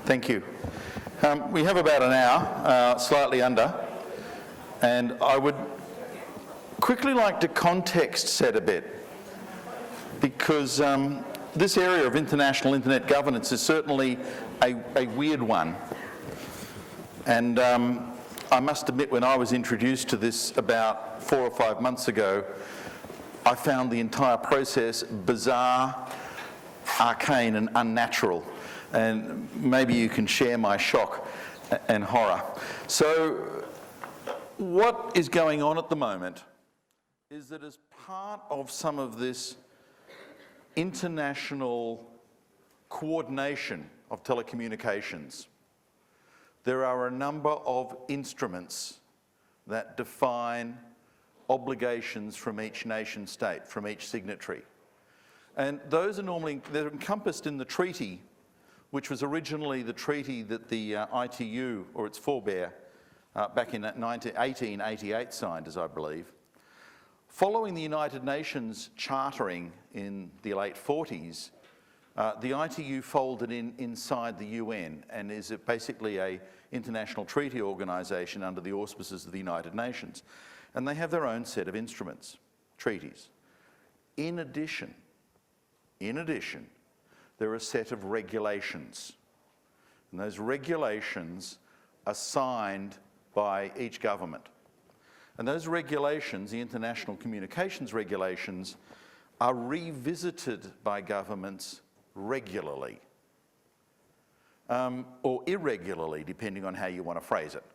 Thank you. We have about an hour, slightly under, and I would quickly like to context set a bit, because this area of international internet governance is certainly a weird one. And I must admit, when I was introduced to this about 4 or 5 months ago, I found the entire process bizarre, arcane and unnatural. And maybe you can share my shock and horror. So what is going on at the moment is that as part of some of this international coordination of telecommunications, there are a number of instruments that define obligations from each nation state, from each signatory. And those are they're encompassed in the treaty, which was originally the treaty that the ITU, or its forebear, back in 1888 signed, as I believe. Following the United Nations chartering in the late 40s, the ITU folded inside the UN and is basically an international treaty organisation under the auspices of the United Nations. And they have their own set of instruments, treaties. In addition, there are a set of regulations. And those regulations are signed by each government. And those regulations, the international communications regulations, are revisited by governments regularly, or irregularly, depending on how you want to phrase it.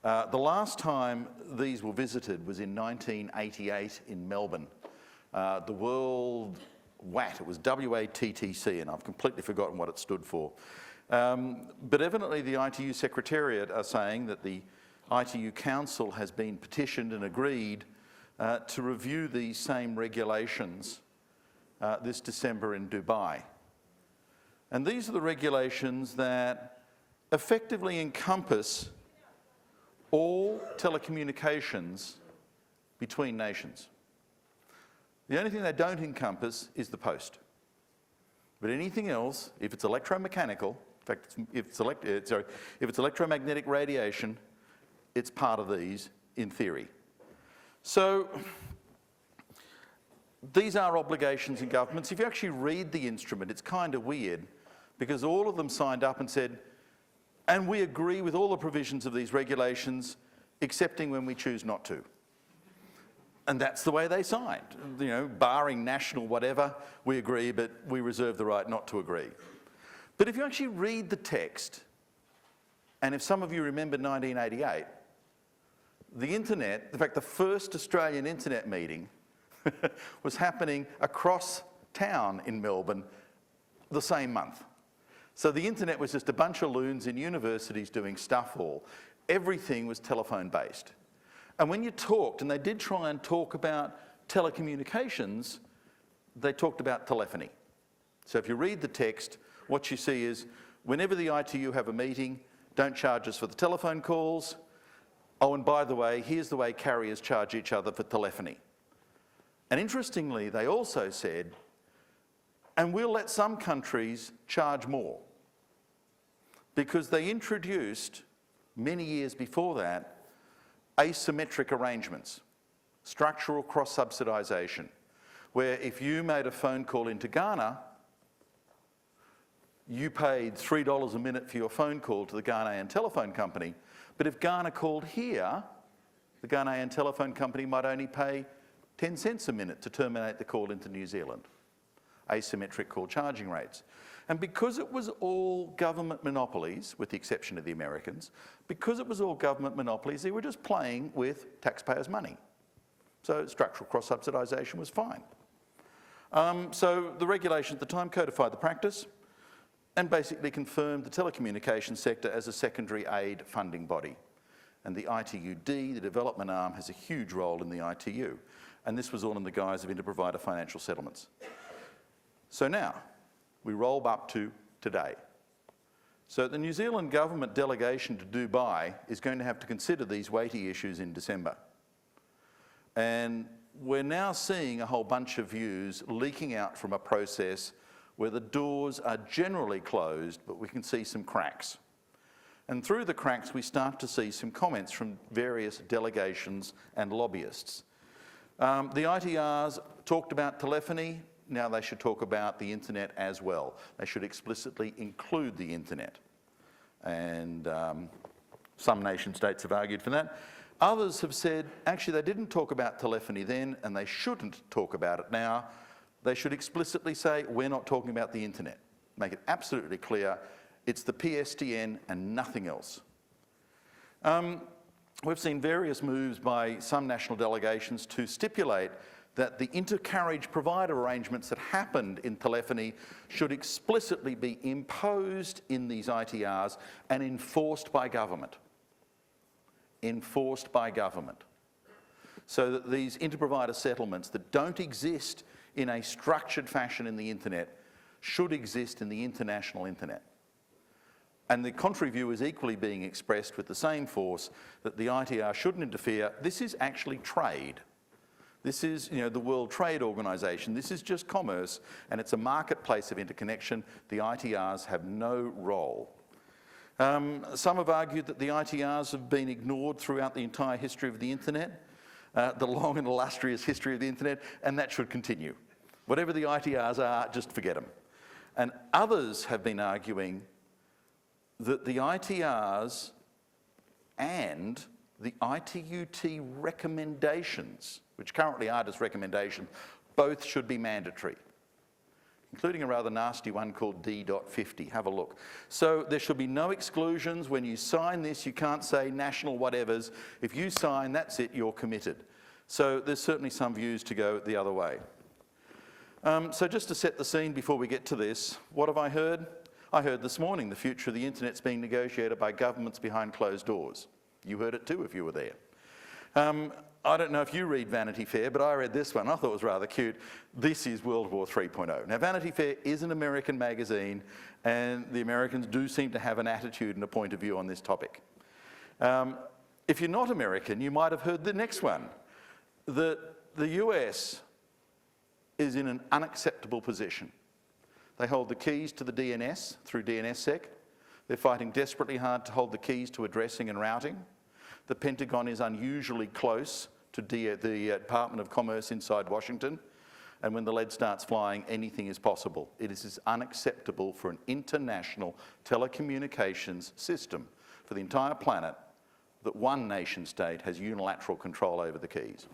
The last time these were visited was in 1988 in Melbourne. The World WAT, it was WATTC, and I've completely forgotten what it stood for. But evidently the ITU Secretariat are saying that the ITU Council has been petitioned and agreed to review these same regulations this December in Dubai. And these are the regulations that effectively encompass all telecommunications between nations. The only thing they don't encompass is the post. But anything else, if it's electromechanical, in fact, if it's electromagnetic radiation, it's part of these in theory. So these are obligations in governments. If you actually read the instrument, it's kind of weird, because all of them signed up and said, and we agree with all the provisions of these regulations, excepting when we choose not to. And that's the way they signed. You know, barring national whatever, we agree, but we reserve the right not to agree. But if you actually read the text, and if some of you remember 1988, the internet, in fact, the first Australian internet meeting was happening across town in Melbourne the same month. So the internet was just a bunch of loons in universities doing stuff all. Everything was telephone-based. And when you talked, and they did try and talk about telecommunications, they talked about telephony. So if you read the text, what you see is, whenever the ITU have a meeting, don't charge us for the telephone calls. Oh, and by the way, here's the way carriers charge each other for telephony. And interestingly, they also said, and we'll let some countries charge more, because they introduced, many years before that, asymmetric arrangements, structural cross-subsidisation, where if you made a phone call into Ghana, you paid $3 a minute for your phone call to the Ghanaian telephone company, but if Ghana called here, the Ghanaian telephone company might only pay 10 cents a minute to terminate the call into New Zealand. Asymmetric call charging rates. And because it was all government monopolies, with the exception of the Americans, because it was all government monopolies, they were just playing with taxpayers' money. So structural cross-subsidisation was fine. So the regulation at the time codified the practice and basically confirmed the telecommunications sector as a secondary aid funding body. And the ITUD, the development arm, has a huge role in the ITU. And this was all in the guise of inter-provider financial settlements. So now, we roll up to today. So the New Zealand government delegation to Dubai is going to have to consider these weighty issues in December. And we're now seeing a whole bunch of views leaking out from a process where the doors are generally closed, but we can see some cracks. And through the cracks, we start to see some comments from various delegations and lobbyists. The ITRs talked about telephony. Now they should talk about the internet as well. They should explicitly include the internet. And some nation states have argued for that. Others have said, actually, they didn't talk about telephony then, and they shouldn't talk about it now. They should explicitly say, we're not talking about the internet. Make it absolutely clear, it's the PSTN and nothing else. We've seen various moves by some national delegations to stipulate that the intercarriage provider arrangements that happened in telephony should explicitly be imposed in these ITRs and enforced by government. Enforced by government. So that these inter-provider settlements that don't exist in a structured fashion in the internet should exist in the international internet. And the contrary view is equally being expressed with the same force that the ITR shouldn't interfere. This is actually trade. This is, the World Trade Organization. This is just commerce, and it's a marketplace of interconnection. The ITRs have no role. Some have argued that the ITRs have been ignored throughout the entire history of the internet, the long and illustrious history of the internet, and that should continue. Whatever the ITRs are, just forget them. And others have been arguing that the ITRs and the ITUT recommendations, which currently are just recommendations, both should be mandatory, including a rather nasty one called D.50. Have a look. So there should be no exclusions. When you sign this, you can't say national whatevers. If you sign, that's it, you're committed. So there's certainly some views to go the other way. So just to set the scene before we get to this, what have I heard? I heard this morning the future of the internet's being negotiated by governments behind closed doors. You heard it too if you were there. I don't know if you read Vanity Fair, but I read this one. I thought it was rather cute. This is World War 3.0. Now, Vanity Fair is an American magazine, and the Americans do seem to have an attitude and a point of view on this topic. If you're not American, you might have heard the next one, that the US is in an unacceptable position. They hold the keys to the DNS through DNSSEC. They're fighting desperately hard to hold the keys to addressing and routing. The Pentagon is unusually close to the Department of Commerce inside Washington. And when the lead starts flying, anything is possible. It is unacceptable for an international telecommunications system for the entire planet that one nation state has unilateral control over the keys.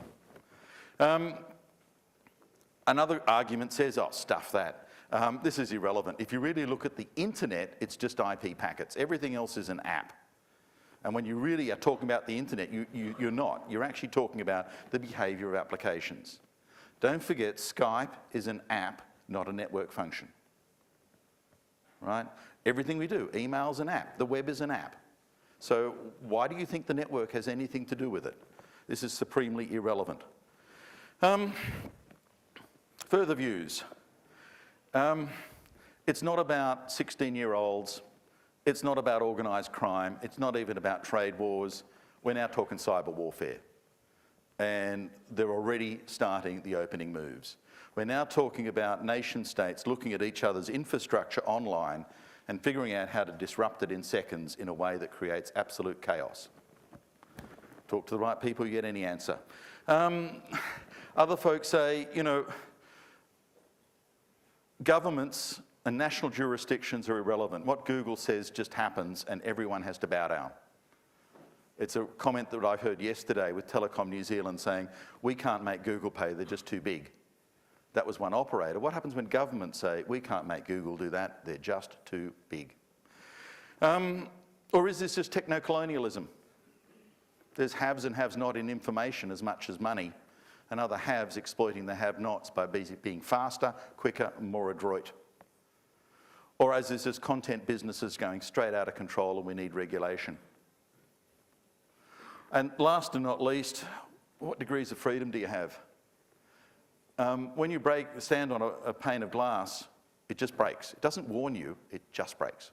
Another argument says, oh, stuff that. This is irrelevant. If you really look at the internet, it's just IP packets. Everything else is an app. And when you really are talking about the internet, you're not. You're actually talking about the behaviour of applications. Don't forget, Skype is an app, not a network function. Right? Everything we do, email's an app. The web is an app. So why do you think the network has anything to do with it? This is supremely irrelevant. Further views. It's not about 16-year-olds. It's not about organised crime. It's not even about trade wars. We're now talking cyber warfare. And they're already starting the opening moves. We're now talking about nation states looking at each other's infrastructure online and figuring out how to disrupt it in seconds in a way that creates absolute chaos. Talk to the right people, you get any answer. Other folks say, governments and national jurisdictions are irrelevant. What Google says just happens and everyone has to bow down. It's a comment that I heard yesterday with Telecom New Zealand saying, we can't make Google pay, they're just too big. That was one operator. What happens when governments say, we can't make Google do that, they're just too big? Or is this just techno-colonialism? There's haves and haves not in information as much as money, and other haves exploiting the have-nots by being faster, quicker, and more adroit. Or as is this content businesses going straight out of control and we need regulation. And last and not least, what degrees of freedom do you have? When you stand on a pane of glass, it just breaks. It doesn't warn you, it just breaks,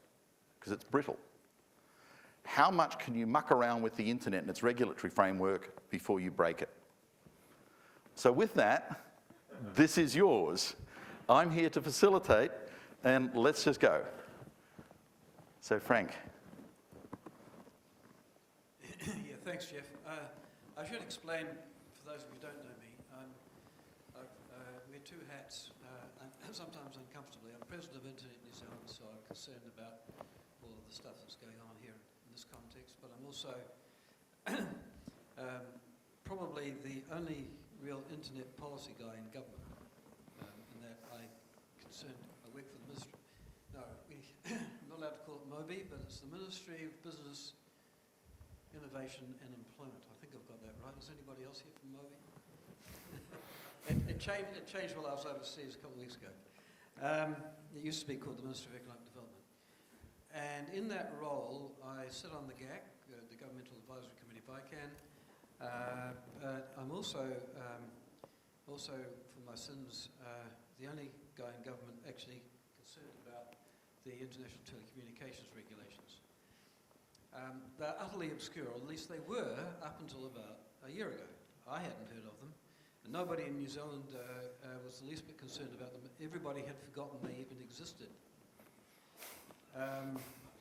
because it's brittle. How much can you muck around with the internet and its regulatory framework before you break it? So with that, this is yours. I'm here to facilitate, And let's just go. So, Frank. Yeah, thanks, Geoff. I should explain, for those of you who don't know me, I wear two hats, sometimes uncomfortably. I'm president of Internet New Zealand, so I'm concerned about all of the stuff that's going on here in this context, but I'm also probably the only real internet policy guy in government, in that I work for the ministry. No, I'm not allowed to call it MOBI, but it's the Ministry of Business, Innovation and Employment. I think I've got that right. Is anybody else here from MOBI? It changed while I was overseas a couple of weeks ago. It used to be called the Ministry of Economic Development. And in that role, I sit on the GAC, the Governmental Advisory Committee, BICAN. I'm also for my sins, the only guy in government actually concerned about the International Telecommunications regulations. They're utterly obscure, or at least they were up until about a year ago. I hadn't heard of them. And nobody in New Zealand was the least bit concerned about them. Everybody had forgotten they even existed,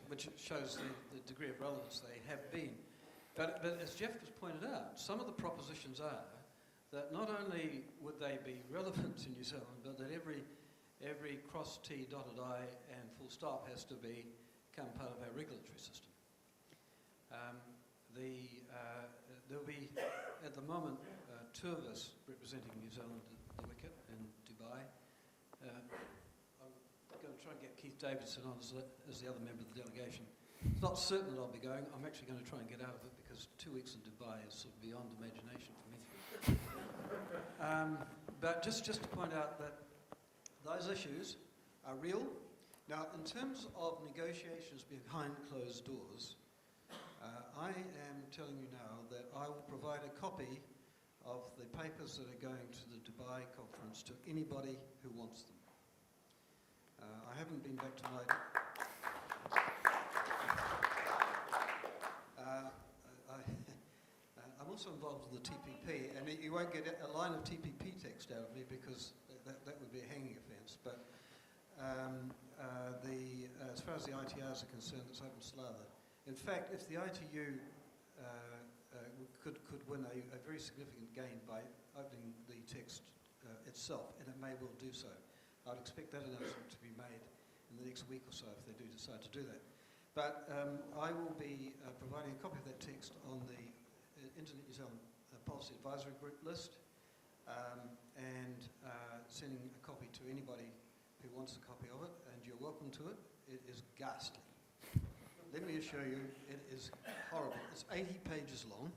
which shows the degree of relevance they have been. But as Geoff has pointed out, some of the propositions are that not only would they be relevant to New Zealand, but that every cross T, dotted I, and full stop has to become part of our regulatory system. There'll be, at the moment, two of us representing New Zealand at the Wicket in Dubai. I'm going to try and get Keith Davidson on as the other member of the delegation. It's not certain that I'll be going. I'm actually going to try and get out of it because 2 weeks in Dubai is sort of beyond imagination for me. But just to point out that those issues are real. Now, in terms of negotiations behind closed doors, I am telling you now that I will provide a copy of the papers that are going to the Dubai conference to anybody who wants them. I haven't been back to my... I'm also involved in the TPP, and you won't get a line of TPP text out of me because that would be a hanging offence. But as far as the ITRs are concerned, it's open slather. In fact, if the ITU could win a very significant gain by opening the text itself, and it may well do so, I'd expect that announcement to be made in the next week or so if they do decide to do that. But I will be providing a copy of that text on the Internet New Zealand Policy Advisory Group list, and sending a copy to anybody who wants a copy of it, and you're welcome to it. It is ghastly. Let me assure you, it is horrible. It's 80 pages long,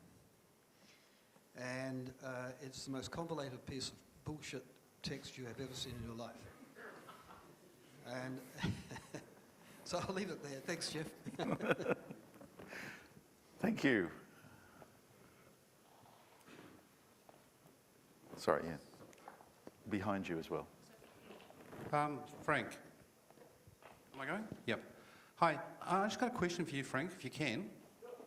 and it's the most convoluted piece of bullshit text you have ever seen in your life. And so I'll leave it there. Thanks, Geoff. Thank you. Sorry, yeah. Behind you as well. Frank. Am I going? Yep. Hi. I just got a question for you, Frank, if you can.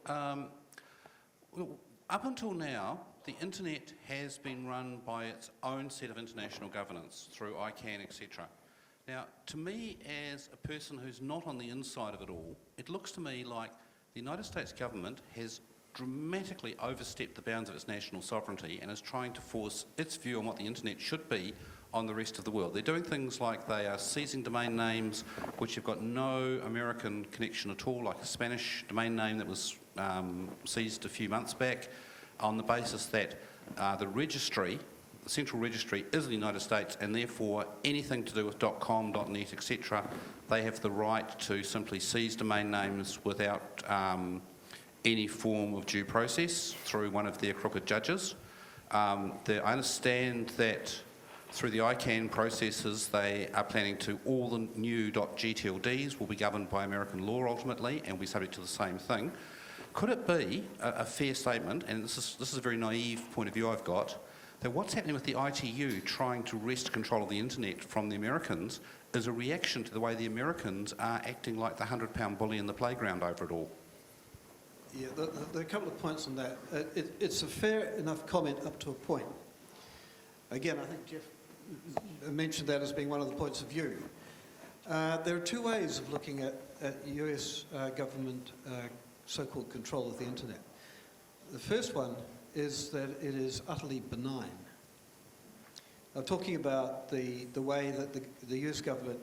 Up until now, the internet has been run by its own set of international governance through ICANN, etc. Now, to me, as a person who's not on the inside of it all, it looks to me like the United States government has dramatically overstepped the bounds of its national sovereignty and is trying to force its view on what the internet should be on the rest of the world. They're doing things like they are seizing domain names which have got no American connection at all, like a Spanish domain name that was seized a few months back, on the basis that the registry, the central registry, is in the United States, and therefore anything to do with .com, .net, etc., they have the right to simply seize domain names without any form of due process through one of their crooked judges. I understand that through the ICANN processes, they are planning to, all the new .gtlds will be governed by American law ultimately and will be subject to the same thing. Could it be a fair statement, and this is a very naive point of view I've got, that what's happening with the ITU trying to wrest control of the internet from the Americans is a reaction to the way the Americans are acting like the £100 bully in the playground over it all? Yeah, there are a couple of points on that. It's a fair enough comment up to a point. Again, I think Geoff mentioned that as being one of the points of view. There are two ways of looking at US government so-called control of the internet. The first one is that it is utterly benign. I'm talking about the way that the US government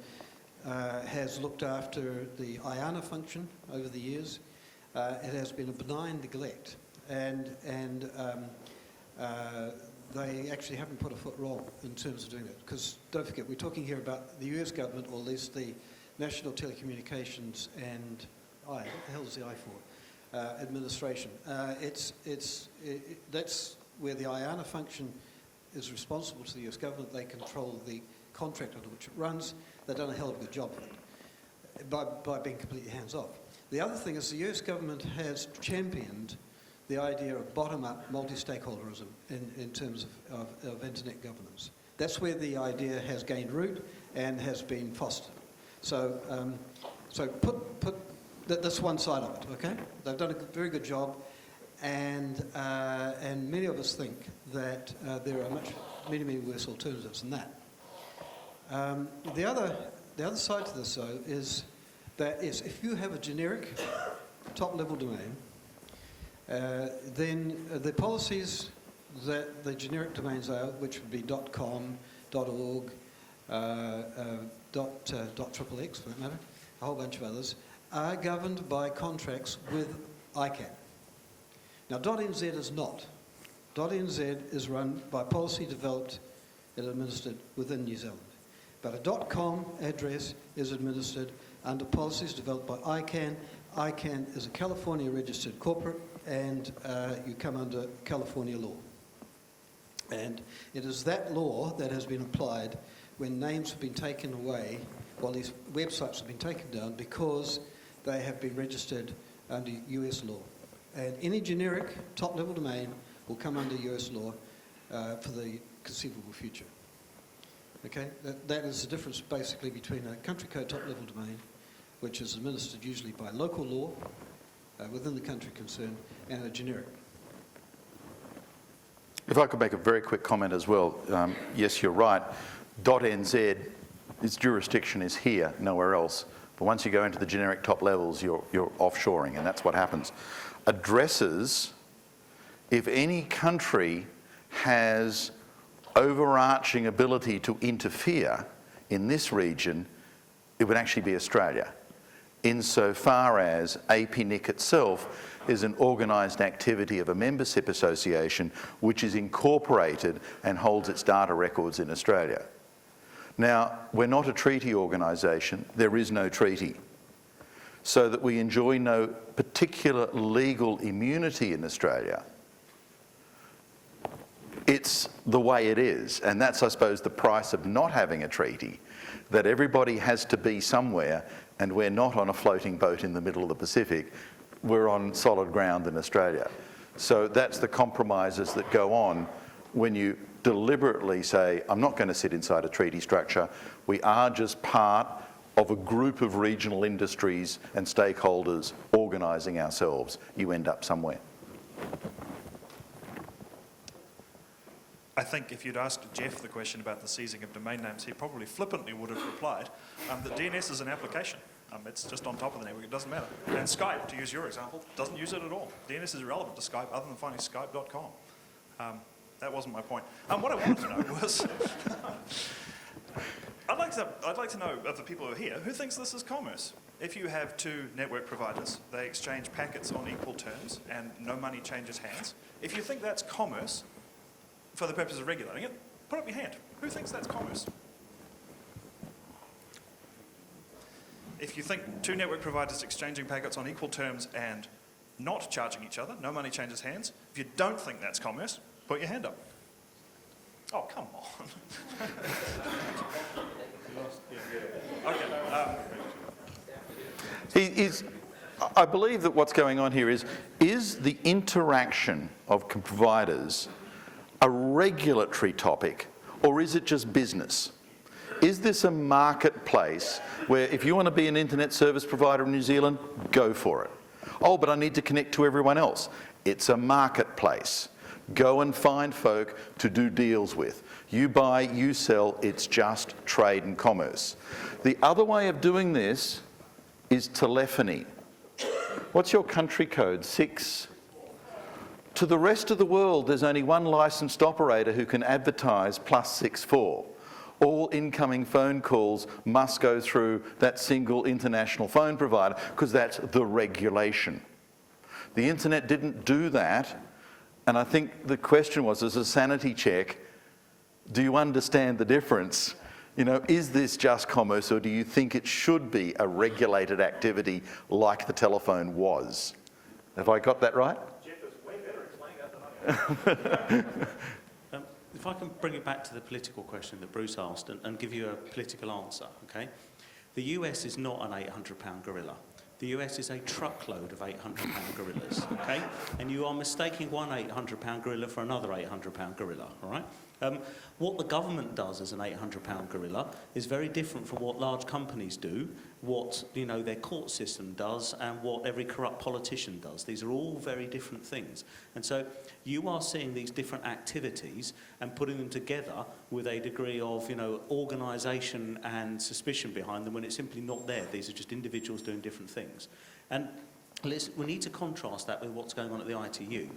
has looked after the IANA function over the years. It has been a benign neglect, and they actually haven't put a foot wrong in terms of doing it. Because don't forget, we're talking here about the US government, or at least the National Telecommunications and what the hell is the I for? Administration. That's where the IANA function is responsible to the US government. They control the contract under which it runs. They've done a hell of a good job of it by being completely hands-off. The other thing is the US government has championed the idea of bottom-up multi-stakeholderism in terms of internet governance. That's where the idea has gained root and has been fostered. So, that's one side of it, okay? They've done a very good job, and many of us think that there are many worse alternatives than that. The other side to this, though, is that if you have a generic top-level domain, then the policies that the generic domains are, which would be .com, .org, .xxx for that matter, a whole bunch of others, are governed by contracts with ICANN. Now, .nz is not. .nz is run by policy developed and administered within New Zealand. But a .com address is administered under policies developed by ICANN. ICANN is a California registered corporate, and you come under California law. And it is that law that has been applied when names have been taken away, while these websites have been taken down because they have been registered under US law. And any generic top-level domain will come under US law for the conceivable future. Okay, that is the difference basically between a country code top-level domain, which is administered usually by local law within the country concerned, and a generic. If I could make a very quick comment as well. Yes, you're right. .nz, its jurisdiction is here, nowhere else. But once you go into the generic top levels, you're offshoring, and that's what happens. Addresses, if any country has overarching ability to interfere in this region, it would actually be Australia, insofar as APNIC itself is an organised activity of a membership association which is incorporated and holds its data records in Australia. Now, we're not a treaty organisation, there is no treaty, so that we enjoy no particular legal immunity in Australia. It's the way it is, and that's, I suppose, the price of not having a treaty, that everybody has to be somewhere, and we're not on a floating boat in the middle of the Pacific, we're on solid ground in Australia. So that's the compromises that go on when you deliberately say, I'm not going to sit inside a treaty structure, we are just part of a group of regional industries and stakeholders organising ourselves. You end up somewhere. I think if you'd asked Geoff the question about the seizing of domain names, he probably flippantly would have replied that DNS is an application. It's just on top of the network, it doesn't matter. And Skype, to use your example, doesn't use it at all. DNS is irrelevant to Skype other than finding skype.com. That wasn't my point. What I wanted to know was, I'd like to know of the people who are here, who thinks this is commerce? If you have two network providers, they exchange packets on equal terms and no money changes hands. If you think that's commerce, for the purpose of regulating it, put up your hand. Who thinks that's commerce? If you think two network providers exchanging packets on equal terms and not charging each other, no money changes hands, if you don't think that's commerce, put your hand up. Oh, come on. Okay. I believe that what's going on here is the interaction of providers a regulatory topic, or is it just business? Is this a marketplace where if you want to be an internet service provider in New Zealand, go for it? Oh, but I need to connect to everyone else. It's a marketplace. Go and find folk to do deals with. You buy, you sell, it's just trade and commerce. The other way of doing this is telephony. What's your country code? 6? To the rest of the world, there's only one licensed operator who can advertise +64. All incoming phone calls must go through that single international phone provider because that's the regulation. The internet didn't do that, and I think the question was, as a sanity check, do you understand the difference? You know, is this just commerce, or do you think it should be a regulated activity like the telephone was? Have I got that right? Geoff is way better explaining that than I am. If I can bring it back to the political question that Bruce asked and give you a political answer, okay? The US is not an 800-pound gorilla. The US is a truckload of 800-pound gorillas, okay? And you are mistaking one 800-pound gorilla for another 800-pound gorilla, all right? What the government does as an 800-pound gorilla is very different from what large companies do, what their court system does, and what every corrupt politician does. These are all very different things. And so you are seeing these different activities and putting them together with a degree of organisation and suspicion behind them when it's simply not there. These are just individuals doing different things. And we need to contrast that with what's going on at the ITU.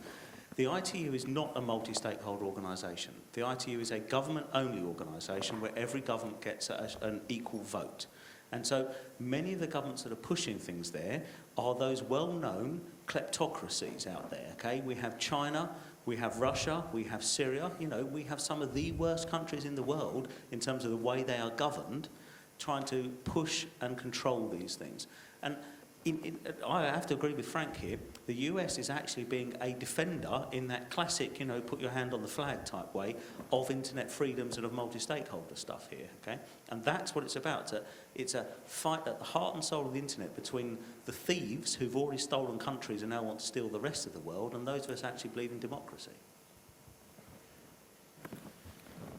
The ITU is not a multi-stakeholder organisation. The ITU is a government-only organisation where every government gets an equal vote. And so many of the governments that are pushing things there are those well-known kleptocracies out there, okay? We have China, we have Russia, we have Syria, we have some of the worst countries in the world in terms of the way they are governed, trying to push and control these things. And I have to agree with Frank here. The US is actually being a defender in that classic, put your hand on the flag type way of internet freedoms and of multi-stakeholder stuff here, okay? And that's what it's about. It's a fight at the heart and soul of the internet between the thieves who've already stolen countries and now want to steal the rest of the world and those of us actually believe in democracy.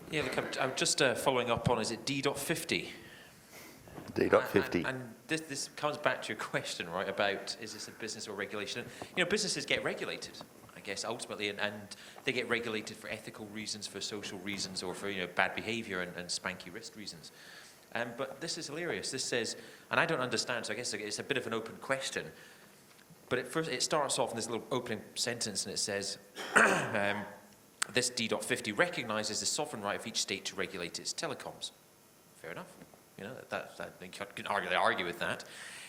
Yeah, look, I'm just following up on, is it D.50? D.50. And this comes back to your question, right, about is this a business or regulation? Businesses get regulated, I guess, ultimately, and they get regulated for ethical reasons, for social reasons, or for bad behaviour and spanky wrist reasons. But this is hilarious. This says, and I don't understand, so I guess it's a bit of an open question, but it starts off in this little opening sentence, and it says, this D.50 recognises the sovereign right of each state to regulate its telecoms. Fair enough. You can argue with that.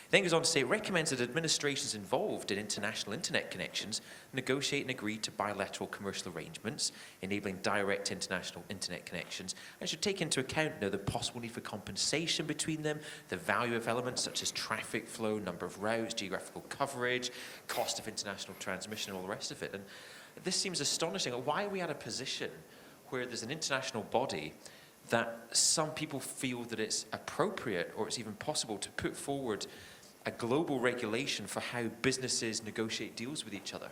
Then goes on to say, it recommends that administrations involved in international internet connections negotiate and agree to bilateral commercial arrangements, enabling direct international internet connections, and should take into account the possible need for compensation between them, the value of elements such as traffic flow, number of routes, geographical coverage, cost of international transmission, and all the rest of it. And this seems astonishing. Why are we at a position where there's an international body that some people feel that it's appropriate or it's even possible to put forward a global regulation for how businesses negotiate deals with each other?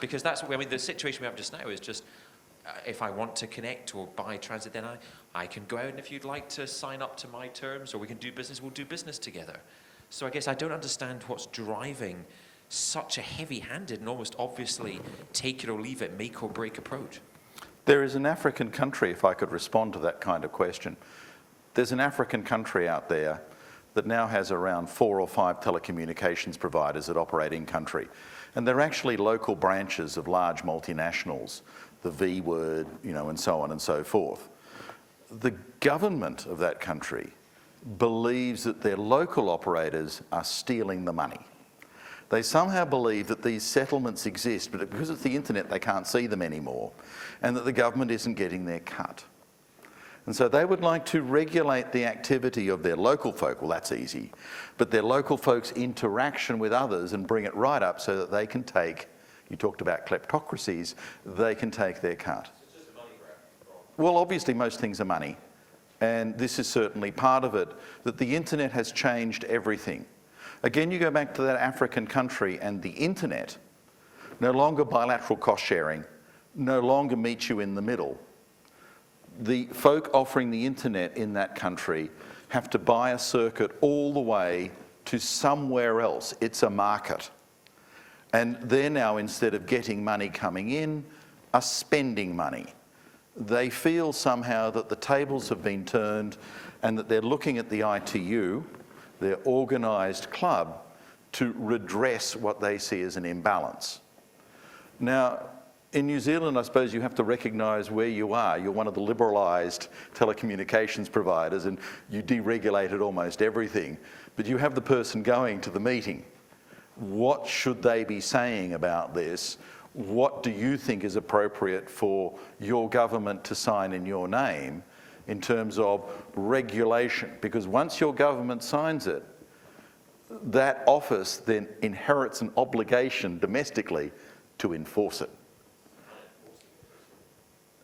Because that's what, the situation we have just now is just, if I want to connect or buy transit, then I can go out, and if you'd like to sign up to my terms or we can do business, we'll do business together. So I guess I don't understand what's driving such a heavy-handed and almost obviously take it or leave it, make or break approach. There is an African country, if I could respond to that kind of question. There's an African country out there that now has around 4 or 5 telecommunications providers that operate in country. And they're actually local branches of large multinationals, the V word, and so on and so forth. The government of that country believes that their local operators are stealing the money. They somehow believe that these settlements exist, but because it's the internet, they can't see them anymore, and that the government isn't getting their cut. And so they would like to regulate the activity of their local folk. Well, that's easy. But their local folks' interaction with others and bring it right up so that they can take, you talked about kleptocracies, they can take their cut. It's just a money grab. Well, obviously most things are money. And this is certainly part of it, that the internet has changed everything. Again, you go back to that African country and the internet, no longer bilateral cost sharing, no longer meet you in the middle. The folk offering the internet in that country have to buy a circuit all the way to somewhere else. It's a market. And they're now, instead of getting money coming in, are spending money. They feel somehow that the tables have been turned and that they're looking at the ITU, their organised club, to redress what they see as an imbalance. Now, in New Zealand, I suppose you have to recognise where you are. You're one of the liberalised telecommunications providers and you deregulated almost everything. But you have the person going to the meeting. What should they be saying about this? What do you think is appropriate for your government to sign in your name in terms of regulation? Because once your government signs it, that office then inherits an obligation domestically to enforce it.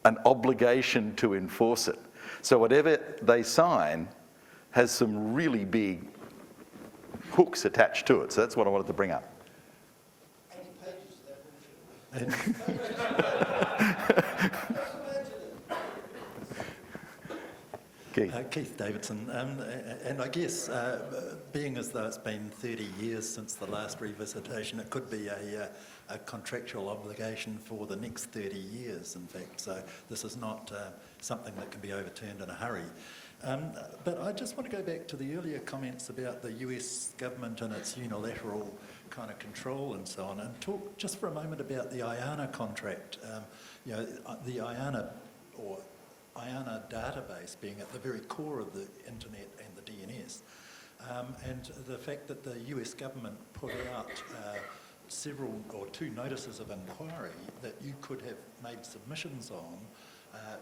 An obligation to enforce it. So whatever they sign has some really big hooks attached to it. So that's what I wanted to bring up. 80 pages of that bullshit. Keith Davidson, and I guess being as though it's been 30 years since the last revisitation, it could be a contractual obligation for the next 30 years, in fact. So this is not something that can be overturned in a hurry. But I just want to go back to the earlier comments about the US government and its unilateral kind of control and so on, and talk just for a moment about the IANA contract. You know, the IANA database being at the very core of the internet and the DNS, and the fact that the US government put out two notices of inquiry that you could have made submissions on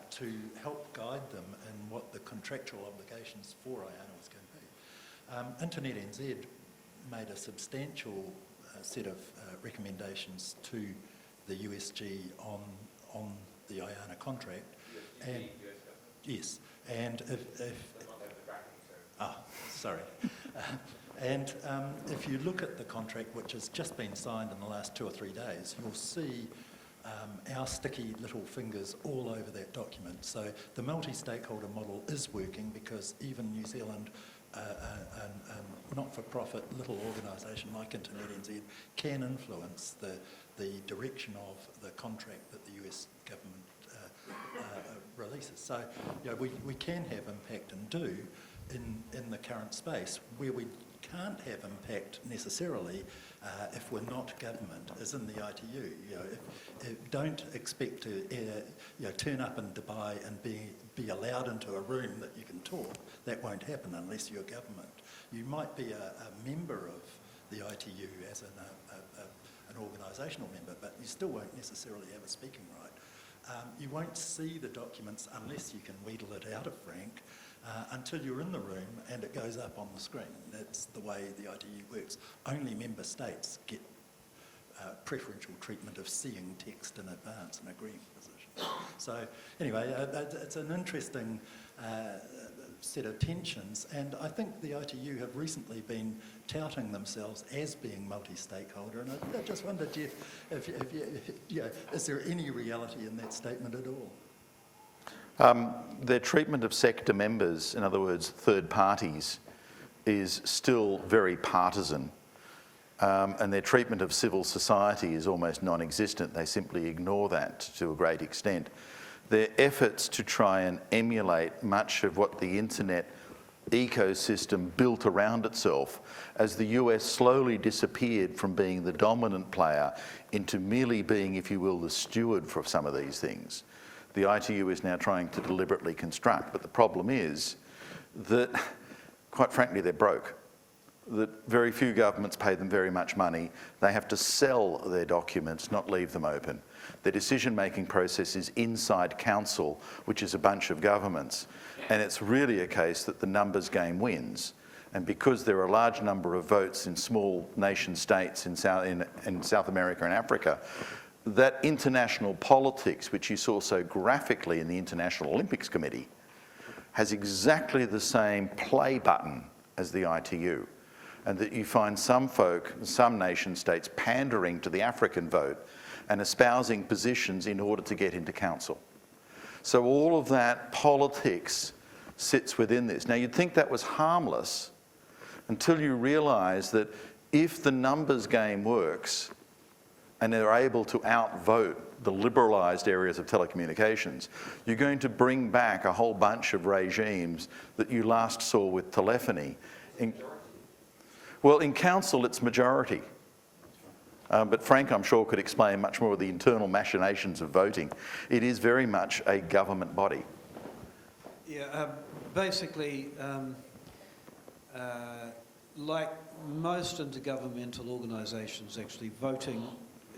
to help guide them in what the contractual obligations for IANA was going to be. Internet NZ made a substantial set of recommendations to the USG on the IANA contract. And yes, and sorry. And if you look at the contract, which has just been signed in the last 2 or 3 days, you'll see our sticky little fingers all over that document. So the multi-stakeholder model is working because even New Zealand, a not-for-profit little organisation like Internet NZ, can influence the direction of the contract that the US government releases. So you know, we can have impact and do in the current space. Where we can't have impact necessarily if we're not government is in the ITU. You know, don't expect to turn up in Dubai and be allowed into a room that you can talk. That won't happen unless you're government. You might be a member of the ITU as an organisational member, but you still won't necessarily have a speaking right. You won't see the documents unless you can wheedle it out of Frank until you're in the room and it goes up on the screen. That's the way the ITU works. Only member states get preferential treatment of seeing text in advance and agreeing positions. So anyway, it's an interesting set of tensions, and I think the ITU have recently been touting themselves as being multi-stakeholder, and I just wonder, Geoff, if is there any reality in that statement at all? Their treatment of sector members, in other words, third parties, is still very partisan, and their treatment of civil society is almost non-existent. They simply ignore that to a great extent. Their efforts to try and emulate much of what the internet ecosystem built around itself as the US slowly disappeared from being the dominant player into merely being, if you will, the steward for some of these things. The ITU is now trying to deliberately construct, but the problem is that, quite frankly, they're broke. That very few governments pay them very much money. They have to sell their documents, not leave them open. The decision-making process is inside council, which is a bunch of governments, and it's really a case that the numbers game wins. And because there are a large number of votes in small nation states in South America and Africa, that international politics, which you saw so graphically in the International Olympics Committee, has exactly the same play button as the ITU. And that you find some folk, some nation states, pandering to the African vote and espousing positions in order to get into council. So all of that politics sits within this. Now you'd think that was harmless until you realise that if the numbers game works and they're able to outvote the liberalised areas of telecommunications, you're going to bring back a whole bunch of regimes that you last saw with telephony. Well, in council it's majority. But Frank, I'm sure, could explain much more of the internal machinations of voting. It is very much a government body. Yeah, basically, like most intergovernmental organisations, actually, voting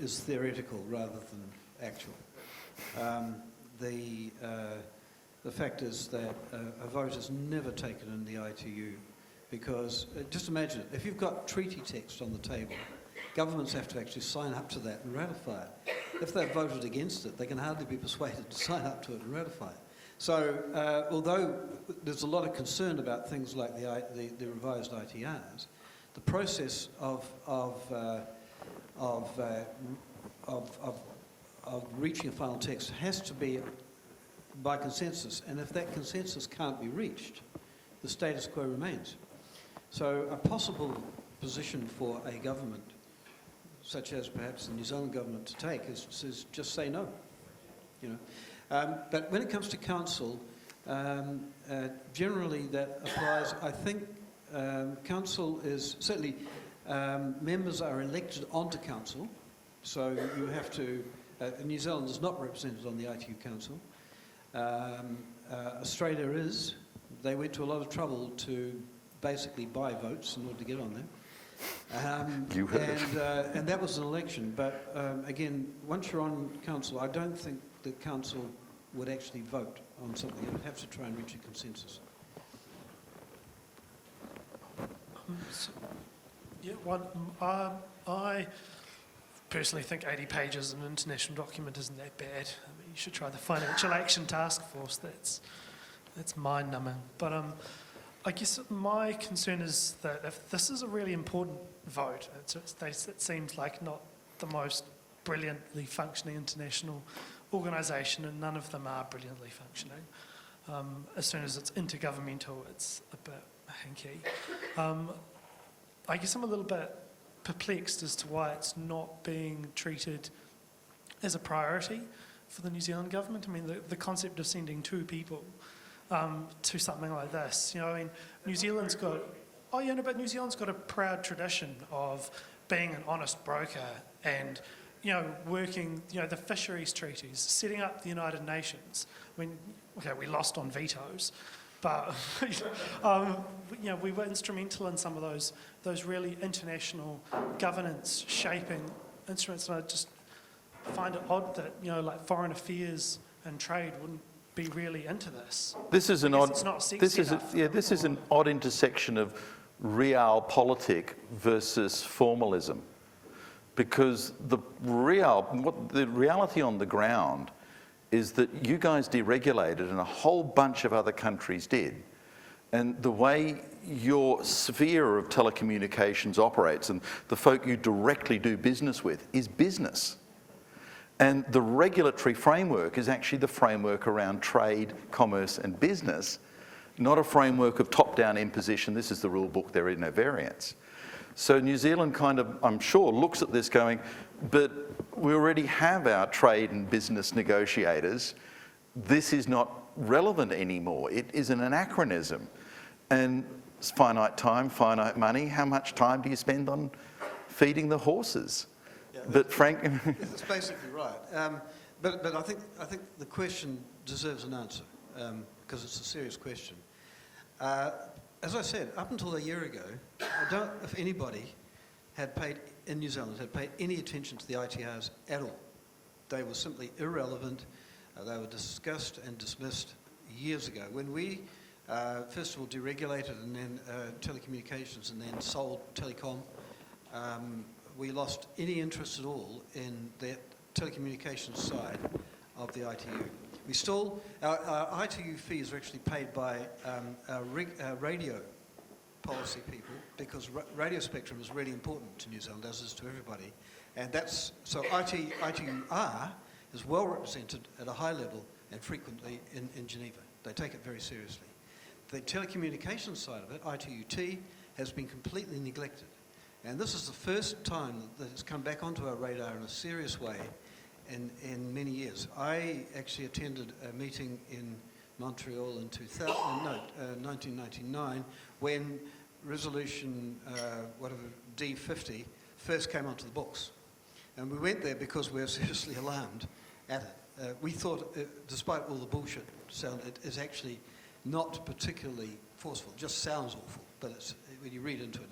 is theoretical rather than actual. The fact is that a vote is never taken in the ITU because, just imagine it, if you've got treaty text on the table, governments have to actually sign up to that and ratify it. If they've voted against it, they can hardly be persuaded to sign up to it and ratify it. So, although there's a lot of concern about things like the revised ITRs, the process of reaching a final text has to be by consensus, and if that consensus can't be reached, the status quo remains. So, a possible position for a government, such as perhaps the New Zealand government to take, is just say no. You know, but when it comes to council, generally that applies. I think council is certainly members are elected onto council, so you have to. New Zealand is not represented on the ITU council. Australia is. They went to a lot of trouble to basically buy votes in order to get on there. And that was an election. But again, once you're on council, I don't think the council would actually vote on something. It would have to try and reach a consensus. I personally think 80 pages in an international document isn't that bad. I mean, you should try the Financial Action Task Force. That's mind-numbing. But I guess my concern is that if this is a really important vote, it seems like not the most brilliantly functioning international organisation, and none of them are brilliantly functioning. As soon as it's intergovernmental, it's a bit hanky. I guess I'm a little bit perplexed as to why it's not being treated as a priority for the New Zealand government. I mean, the concept of sending two people to something like this, you know, I mean, New Zealand's got a proud tradition of being an honest broker and, you know, working, you know, the fisheries treaties, setting up the United Nations. I mean, okay, we lost on vetoes, but you know, we were instrumental in some of those really international governance shaping instruments, and I just find it odd that, you know, like foreign affairs and trade wouldn't be really into this. This is an odd. It's not sexy This is an odd intersection of realpolitik versus formalism, because the reality on the ground is that you guys deregulated and a whole bunch of other countries did. And the way your sphere of telecommunications operates and the folk you directly do business with is business. And the regulatory framework is actually the framework around trade, commerce and business, not a framework of top-down imposition. This is the rule book, there is no variance. So New Zealand kind of, I'm sure, looks at this going, but we already have our trade and business negotiators. This is not relevant anymore. It is an anachronism. And it's finite time, finite money. How much time do you spend on feeding the horses? Yeah, but Frank... That's basically right. But I think the question deserves an answer because it's a serious question. As I said, up until a year ago, I don't know if anybody had paid, in New Zealand, had paid any attention to the ITRs at all. They were simply irrelevant. They were discussed and dismissed years ago. When we, first of all, deregulated and then telecommunications and then sold telecom, we lost any interest at all in the telecommunications side of the ITU. We still, our ITU fees are actually paid by radio policy people because radio spectrum is really important to New Zealand, as is to everybody. And that's, so ITUR is well represented at a high level and frequently in Geneva. They take it very seriously. The telecommunications side of it, ITUT, has been completely neglected. And this is the first time that it's come back onto our radar in a serious way. in many years. I actually attended a meeting in Montreal in 1999 when resolution D50 first came onto the books. And we went there because we were seriously alarmed at it. We thought, despite all the bullshit sound, it is actually not particularly forceful. It just sounds awful, but when you read into it,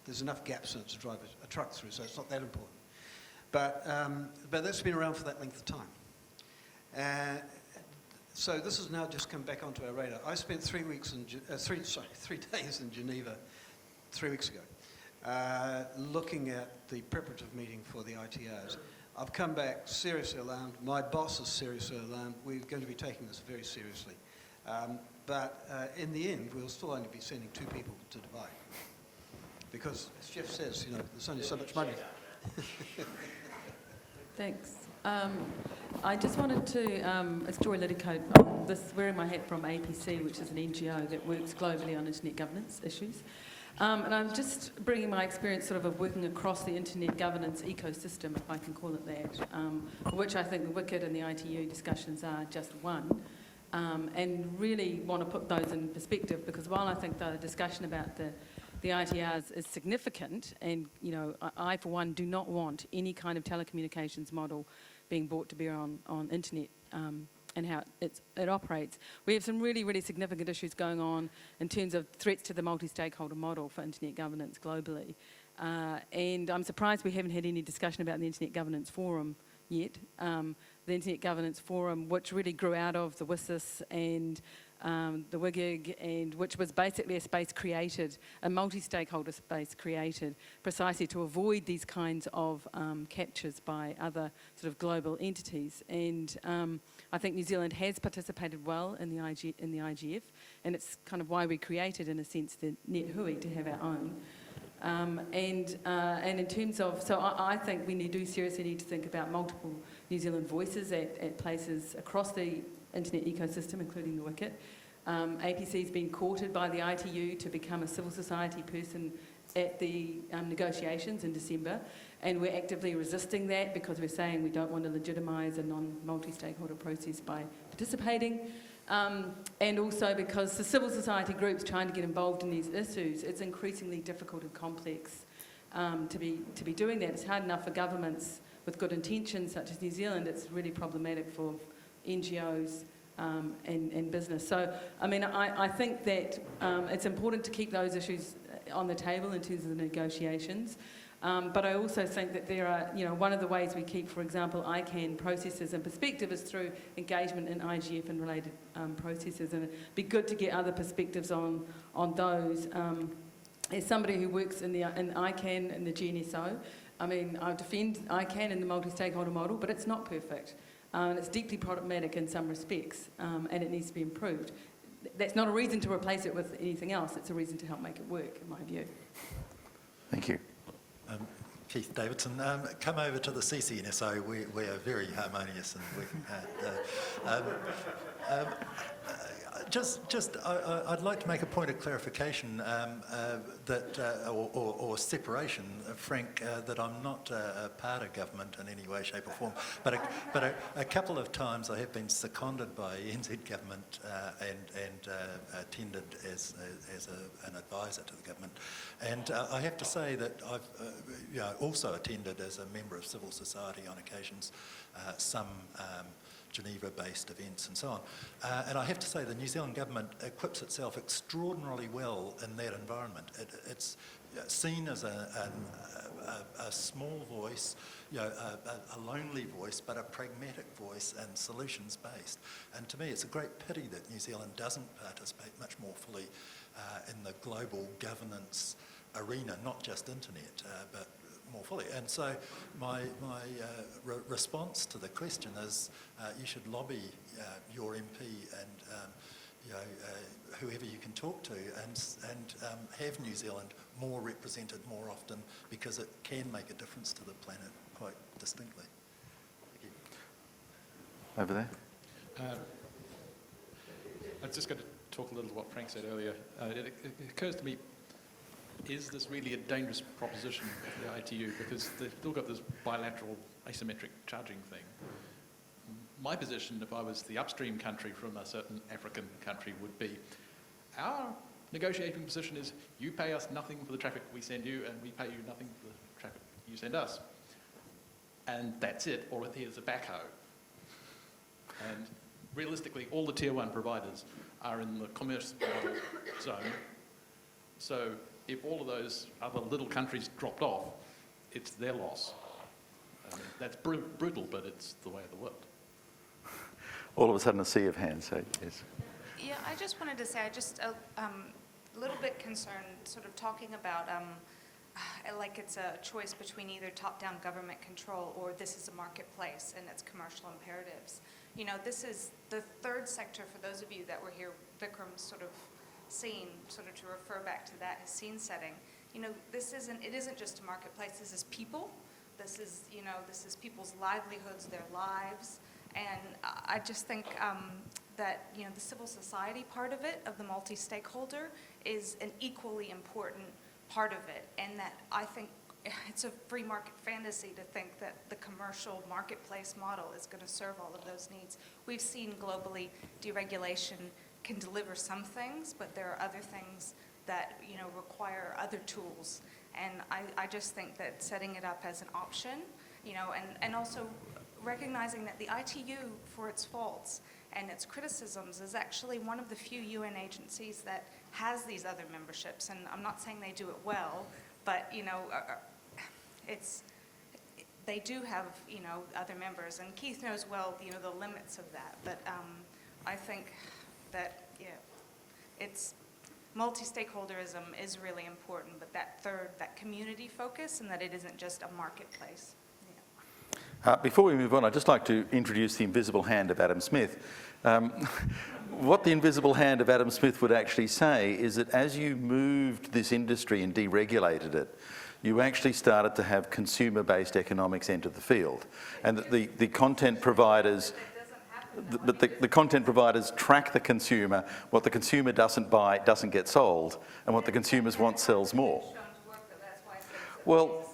there's enough gaps in it to drive a truck through, so it's not that important. But that's been around for that length of time. So this has now just come back onto our radar. I spent 3 days in Geneva 3 weeks ago, looking at the preparative meeting for the ITRs. I've come back seriously alarmed. My boss is seriously alarmed. We're going to be taking this very seriously. But in the end, we'll still only be sending 2 people to Dubai. Because, as Geoff says, there's only so much money. Thanks. I just wanted to, it's Joy Liddicoat, wearing my hat from APC, which is an NGO that works globally on internet governance issues. And I'm just bringing my experience sort of working across the internet governance ecosystem, if I can call it that, which I think the WICIT and the ITU discussions are just one, and really want to put those in perspective, because while I think the discussion about the ITRs is significant, and I for one do not want any kind of telecommunications model being brought to bear on internet and how it operates. We have some really, really significant issues going on in terms of threats to the multi-stakeholder model for internet governance globally. And I'm surprised we haven't had any discussion about the Internet Governance Forum yet. The Internet Governance Forum, which really grew out of the WSIS and the WIGIG, and which was basically a space created, a multi-stakeholder space created, precisely to avoid these kinds of captures by other sort of global entities. And I think New Zealand has participated well in the IGF, and it's kind of why we created, in a sense, the NetHui to have our own. And in terms of, so I think we do seriously need to think about multiple New Zealand voices at places across the internet ecosystem, including the WICIT. APC has been courted by the ITU to become a civil society person at the negotiations in December, and we're actively resisting that because we're saying we don't want to legitimise a multi-stakeholder process by participating. And also because the civil society groups trying to get involved in these issues, it's increasingly difficult and complex to be doing that. It's hard enough for governments with good intentions, such as New Zealand. It's really problematic for NGOs and business. So, I mean, I think that it's important to keep those issues on the table in terms of the negotiations. But I also think that there are, one of the ways we keep, for example, ICANN processes in perspective is through engagement in IGF and related processes, and it'd be good to get other perspectives on those. As somebody who works in ICANN and the GNSO, I mean, I defend ICANN in the multi-stakeholder model, but it's not perfect. And it's deeply problematic in some respects, and it needs to be improved. That's not a reason to replace it with anything else, it's a reason to help make it work, in my view. Thank you. Keith Davidson, come over to the CCNSO. We are very harmonious and working hard. I'd like to make a point of clarification or separation, Frank, that I'm not a part of government in any way, shape or form, but a couple of times I have been seconded by NZ government and attended as an advisor to the government. And I have to say that I've also attended as a member of civil society on occasions, some Geneva-based events and so on. And I have to say the New Zealand government equips itself extraordinarily well in that environment. It's seen as a small voice, a lonely voice, but a pragmatic voice and solutions-based. And to me, it's a great pity that New Zealand doesn't participate much more fully in the global governance arena, not just internet, but more fully. And so my response to the question is you should lobby your MP and whoever you can talk to and have New Zealand more represented more often, because it can make a difference to the planet quite distinctly. Thank you. Over there. I was just going to talk a little to what Frank said earlier. It occurs to me, is this really a dangerous proposition for the ITU? Because they've still got this bilateral asymmetric charging thing. My position, if I was the upstream country from a certain African country, would be our negotiating position is you pay us nothing for the traffic we send you and we pay you nothing for the traffic you send us. And that's it. All it is a backhoe. And realistically, all the tier 1 providers are in the commerce model zone. So if all of those other little countries dropped off, it's their loss. I mean, that's brutal, but it's the way of the world. All of a sudden, a sea of hands. So, yes. Yeah, I just wanted to say, I just a little bit concerned, sort of talking about like it's a choice between either top-down government control or this is a marketplace and its commercial imperatives. You know, this is the third sector, for those of you that were here, Vikram's sort of scene, sort of to refer back to that, his scene setting. You know, it isn't just a marketplace, this is people. This is, you know, this is people's livelihoods, their lives. And I just think that, you know, the civil society part of it, of the multi-stakeholder, is an equally important part of it. And that I think it's a free market fantasy to think that the commercial marketplace model is going to serve all of those needs. We've seen globally deregulation can deliver some things, but there are other things that, you know, require other tools. And I just think that setting it up as an option, you know, and also recognizing that the ITU, for its faults and its criticisms, is actually one of the few UN agencies that has these other memberships. And I'm not saying they do it well, but, you know, they do have, you know, other members. And Keith knows well, you know, the limits of that. But I think that, yeah, it's multi-stakeholderism is really important, but that community focus, and that it isn't just a marketplace. Before we move on, I'd just like to introduce the invisible hand of Adam Smith. What the invisible hand of Adam Smith would actually say is that as you moved this industry and deregulated it, you actually started to have consumer-based economics enter the field, and that the content providers... But the content providers track the consumer. What the consumer doesn't buy doesn't get sold, and what the consumers want sells more. Well,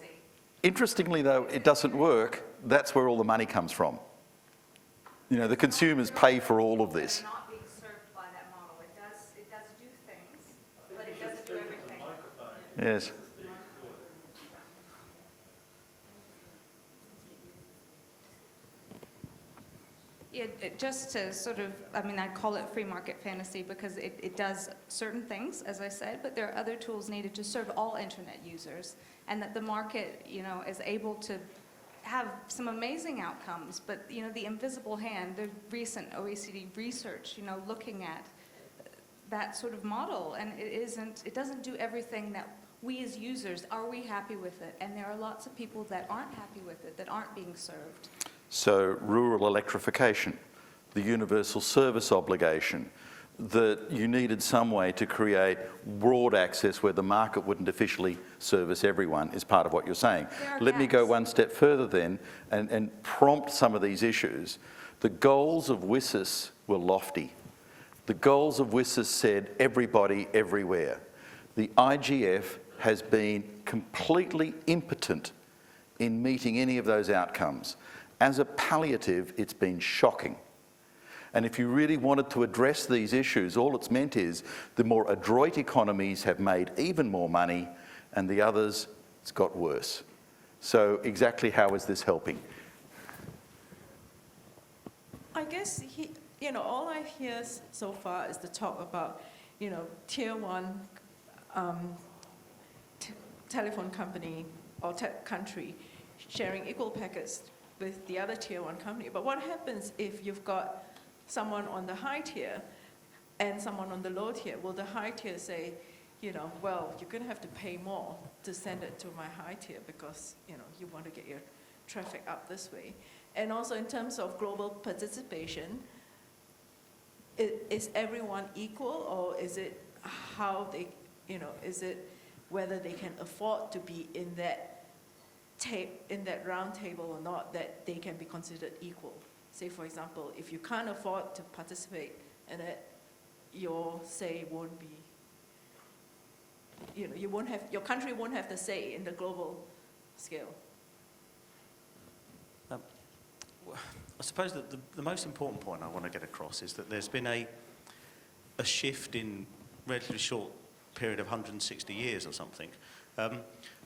interestingly though, it doesn't work. That's where all the money comes from. You know, the consumers pay for all of this. They're not being served by that model. It does do things, but it doesn't do everything. Yes. Yeah, just to sort of, I mean, I call it free market fantasy because it does certain things, as I said, but there are other tools needed to serve all internet users, and that the market, you know, is able to have some amazing outcomes. But, you know, the invisible hand, the recent OECD research, you know, looking at that sort of model, and it doesn't do everything that we as users, are we happy with it? And there are lots of people that aren't happy with it, that aren't being served. So rural electrification, the universal service obligation, that you needed some way to create broad access where the market wouldn't officially service everyone is part of what you're saying. Let me go one step further then and prompt some of these issues. The goals of WSIS were lofty. The goals of WSIS said everybody, everywhere. The IGF has been completely impotent in meeting any of those outcomes. As a palliative, it's been shocking. And if you really wanted to address these issues, all it's meant is the more adroit economies have made even more money, and the others, it's got worse. So exactly how is this helping? I guess, you know, all I hear so far is the talk about, you know, tier 1 telephone company or country sharing equal packets with the other tier 1 company. But what happens if you've got someone on the high tier and someone on the low tier? Will the high tier say, you know, well, you're going to have to pay more to send it to my high tier because, you know, you want to get your traffic up this way? And also in terms of global participation, is everyone equal, or is it how they, you know, is it whether they can afford to be in that round table or not, that they can be considered equal? Say, for example, if you can't afford to participate in it, your say won't be, you know, your country won't have the say in the global scale. suppose that the most important point I want to get across is that there's been a shift in relatively short period of 160 years or something,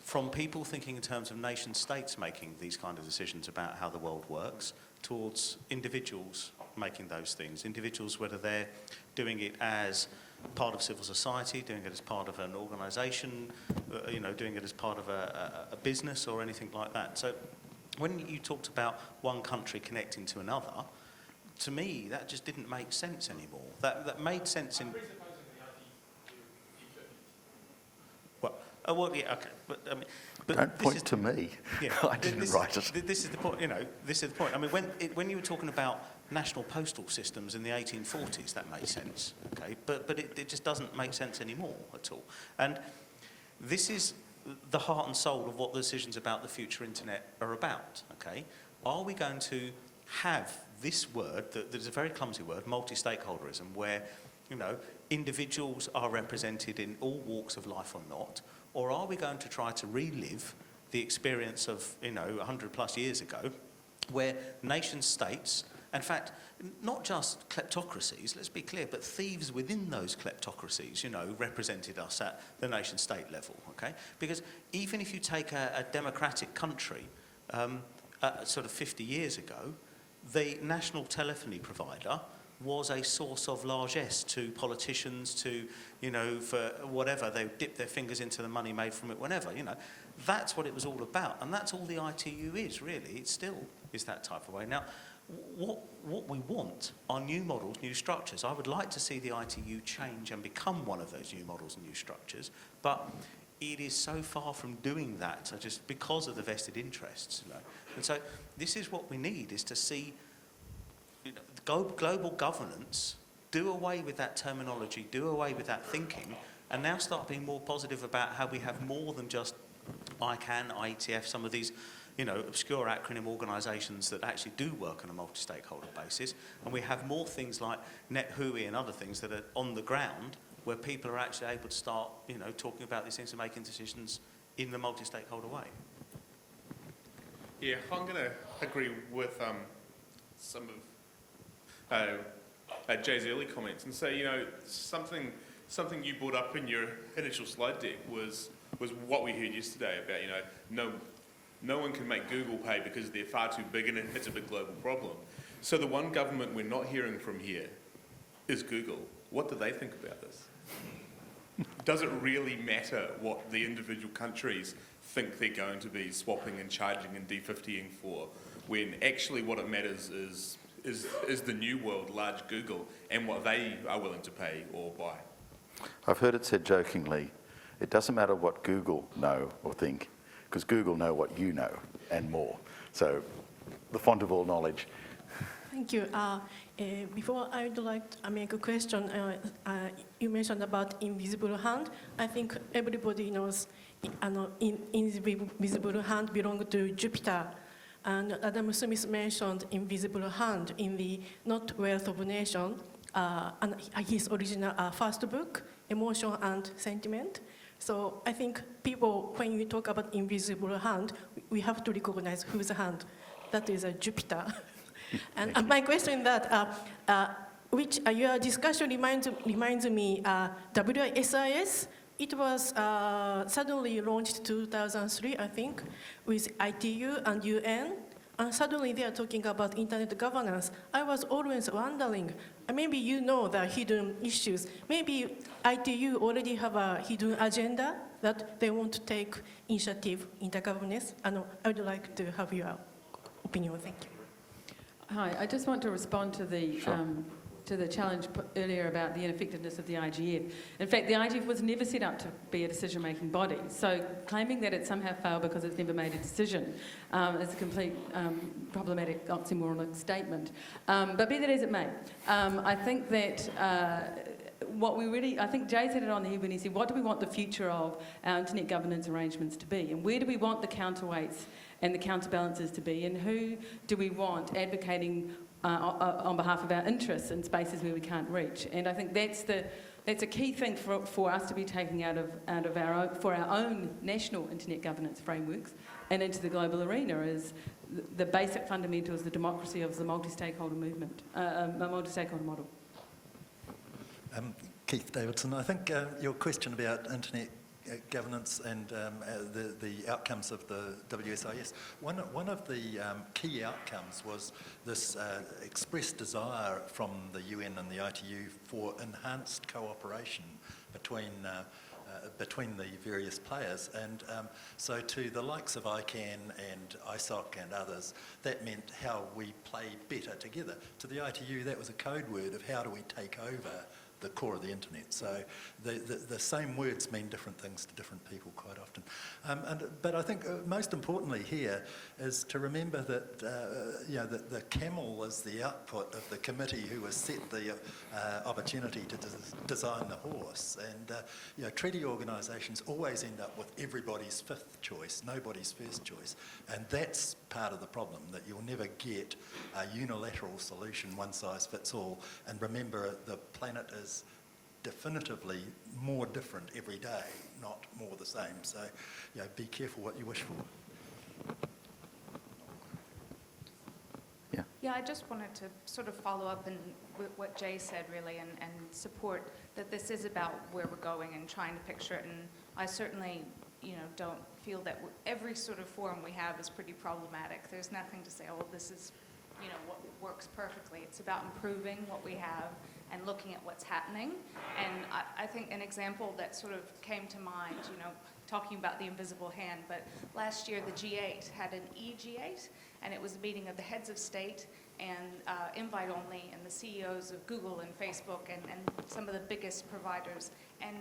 from people thinking in terms of nation states making these kind of decisions about how the world works towards individuals making those things. Individuals, whether they're doing it as part of civil society, doing it as part of an organisation, doing it as part of a business or anything like that. So when you talked about one country connecting to another, to me that just didn't make sense anymore. That made sense in... Well, yeah, okay, but I mean, Don't point to me. Yeah, I didn't write it. This is the point. This is the point. I mean, when you were talking about national postal systems in the 1840s, that made sense. Okay, but it just doesn't make sense anymore at all. And this is the heart and soul of what the decisions about the future internet are about. Okay, are we going to have this word that is a very clumsy word, multi-stakeholderism, where individuals are represented in all walks of life or not? Or are we going to try to relive the experience of, 100 plus years ago, where nation states, in fact, not just kleptocracies, let's be clear, but thieves within those kleptocracies, represented us at the nation state level, okay? Because even if you take a democratic country, sort of 50 years ago, the national telephony provider was a source of largesse to politicians, to, for whatever, they dip their fingers into the money made from it whenever, That's what it was all about, and that's all the ITU is, really. It still is that type of way. Now, what we want are new models, new structures. I would like to see the ITU change and become one of those new models and new structures, but it is so far from doing that, just because of the vested interests. And so this is what we need, is to see global governance do away with that terminology, do away with that thinking, and now start being more positive about how we have more than just ICANN, IETF, some of these obscure acronym organisations that actually do work on a multi-stakeholder basis, and we have more things like NetHui and other things that are on the ground where people are actually able to start talking about these things and making decisions in the multi-stakeholder way. Yeah, I'm going to agree with some of Jay's early comments and say, something you brought up in your initial slide deck was what we heard yesterday about, no one can make Google pay because they're far too big and it's a big global problem. So the one government we're not hearing from here is Google. What do they think about this? Does it really matter what the individual countries think they're going to be swapping and charging and D50ing for, when actually what it matters is the new world, large Google, and what they are willing to pay or buy? I've heard it said jokingly, it doesn't matter what Google know or think, because Google know what you know and more. So the font of all knowledge. Thank you. Before I would like to make a question, you mentioned about invisible hand. I think everybody knows invisible hand belongs to Jupiter. And Adam Smith mentioned invisible hand in the Not Wealth of Nation, and his original first book, Emotion and Sentiment. So I think people, when we talk about invisible hand, we have to recognize whose hand. That is Jupiter. And my question is that, which your discussion reminds me, WSIS. It was suddenly launched 2003, I think, with ITU and UN, and suddenly they are talking about internet governance. I was always wondering, maybe you know the hidden issues. Maybe ITU already have a hidden agenda that they want to take initiative in the governance. I would like to have your opinion. Thank you. Hi, I just want to respond to the challenge put earlier about the ineffectiveness of the IGF. In fact, the IGF was never set up to be a decision-making body, so claiming that it somehow failed because it's never made a decision is a complete problematic oxymoronic statement. But be that as it may, I think that I think Jay said it on the head when he said, what do we want the future of our internet governance arrangements to be, and where do we want the counterweights and the counterbalances to be, and who do we want advocating on behalf of our interests in spaces where we can't reach? And I think that's the that's a key thing for us to be taking out of our own national internet governance frameworks and into the global arena is the basic fundamentals, the democracy of the multi-stakeholder movement, multi-stakeholder model. Keith Davidson, I think your question about internet governance and the outcomes of the WSIS, one of the key outcomes was this expressed desire from the UN and the ITU for enhanced cooperation between the various players. And so to the likes of ICANN and ISOC and others, that meant how we play better together. To the ITU, that was a code word of how do we take over the core of the internet. So the same words mean different things to different people quite often. But I think most importantly here is to remember that that the camel is the output of the committee who has set the opportunity to design the horse. And treaty organisations always end up with everybody's fifth choice, nobody's first choice. And that's part of the problem, that you'll never get a unilateral solution, one size fits all. And remember, the planet is definitively more different every day, not more the same. So, be careful what you wish for. Yeah, I just wanted to sort of follow up with what Jay said, really, and support that this is about where we're going and trying to picture it. And I certainly, don't feel that every sort of forum we have is pretty problematic. There's nothing to say, oh, this is, what works perfectly. It's about improving what we have and looking at what's happening. And I think an example that sort of came to mind, talking about the invisible hand, but last year the G8 had an EG8, and it was a meeting of the heads of state and invite only, and the CEOs of Google and Facebook and some of the biggest providers. And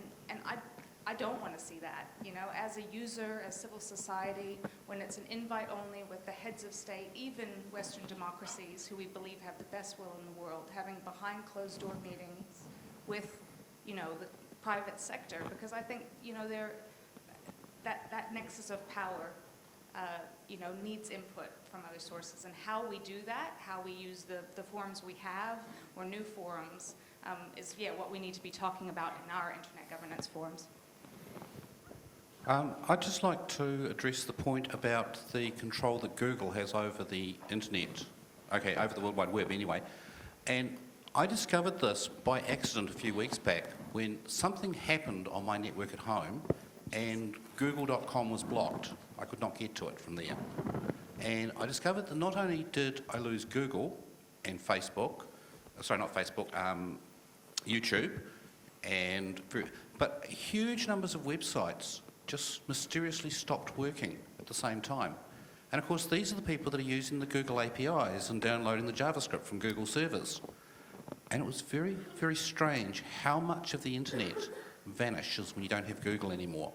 I don't want to see that, as a user, as civil society, when it's an invite only with the heads of state, even Western democracies who we believe have the best will in the world, having behind closed door meetings with, the private sector, because I think, that nexus of power, needs input from other sources. And how we do that, how we use the forums we have or new forums is, what we need to be talking about in our internet governance forums. I'd just like to address the point about the control that Google has over the internet, over the World Wide Web anyway. And I discovered this by accident a few weeks back when something happened on my network at home and google.com was blocked. I could not get to it from there. And I discovered that not only did I lose Google and Facebook, YouTube, but huge numbers of websites just mysteriously stopped working at the same time. And of course, these are the people that are using the Google APIs and downloading the JavaScript from Google servers. And it was very, very strange how much of the internet vanishes when you don't have Google anymore.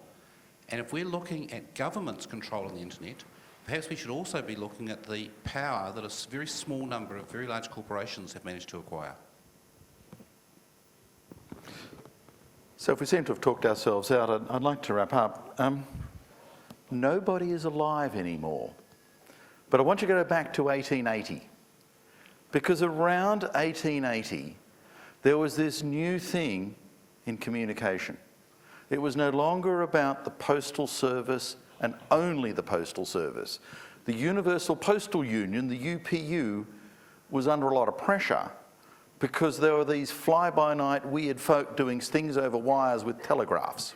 And if we're looking at governments controlling the internet, perhaps we should also be looking at the power that a very small number of very large corporations have managed to acquire. So if we seem to have talked ourselves out, I'd like to wrap up. Nobody is alive anymore. But I want you to go back to 1880. Because around 1880, there was this new thing in communication. It was no longer about the postal service and only the postal service. The Universal Postal Union, the UPU, was under a lot of pressure because there were these fly-by-night weird folk doing things over wires with telegraphs.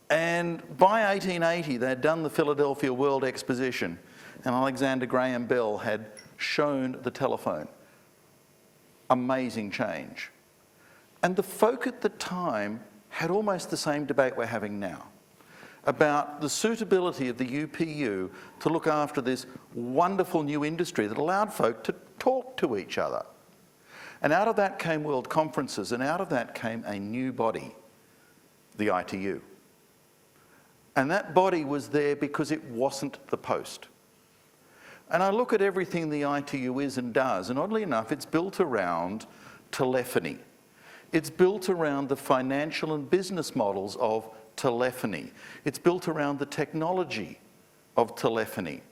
And by 1880, they'd done the Philadelphia World Exposition, and Alexander Graham Bell had shown the telephone. Amazing change. And the folk at the time had almost the same debate we're having now about the suitability of the UPU to look after this wonderful new industry that allowed folk to talk to each other. And out of that came world conferences, and out of that came a new body, the ITU. And that body was there because it wasn't the post. And I look at everything the ITU is and does, and oddly enough, it's built around telephony. It's built around the financial and business models of telephony. It's built around the technology of telephony.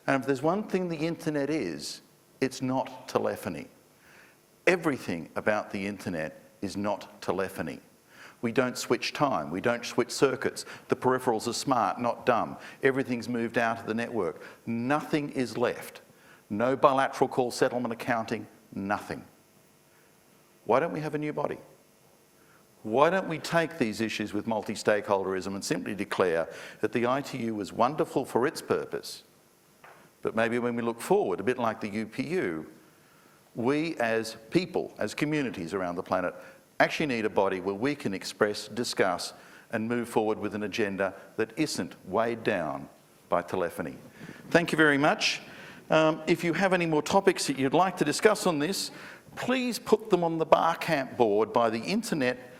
And if there's one thing the internet is, it's not telephony. Everything about the internet is not telephony. We don't switch time, we don't switch circuits. The peripherals are smart, not dumb. Everything's moved out of the network. Nothing is left. No bilateral call settlement accounting, nothing. Why don't we have a new body? Why don't we take these issues with multi-stakeholderism and simply declare that the ITU was wonderful for its purpose, but maybe when we look forward, a bit like the UPU, we as people, as communities around the planet, actually need a body where we can express, discuss, and move forward with an agenda that isn't weighed down by telephony. Thank you very much. If you have any more topics that you'd like to discuss on this, please put them on the Barcamp board by the internet.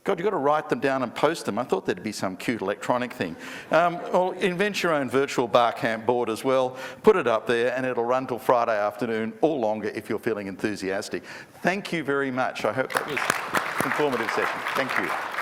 God, you've got to write them down and post them. I thought there'd be some cute electronic thing. Or invent your own virtual Barcamp board as well. Put it up there and it'll run till Friday afternoon or longer if you're feeling enthusiastic. Thank you very much. I hope that was an informative session. Thank you.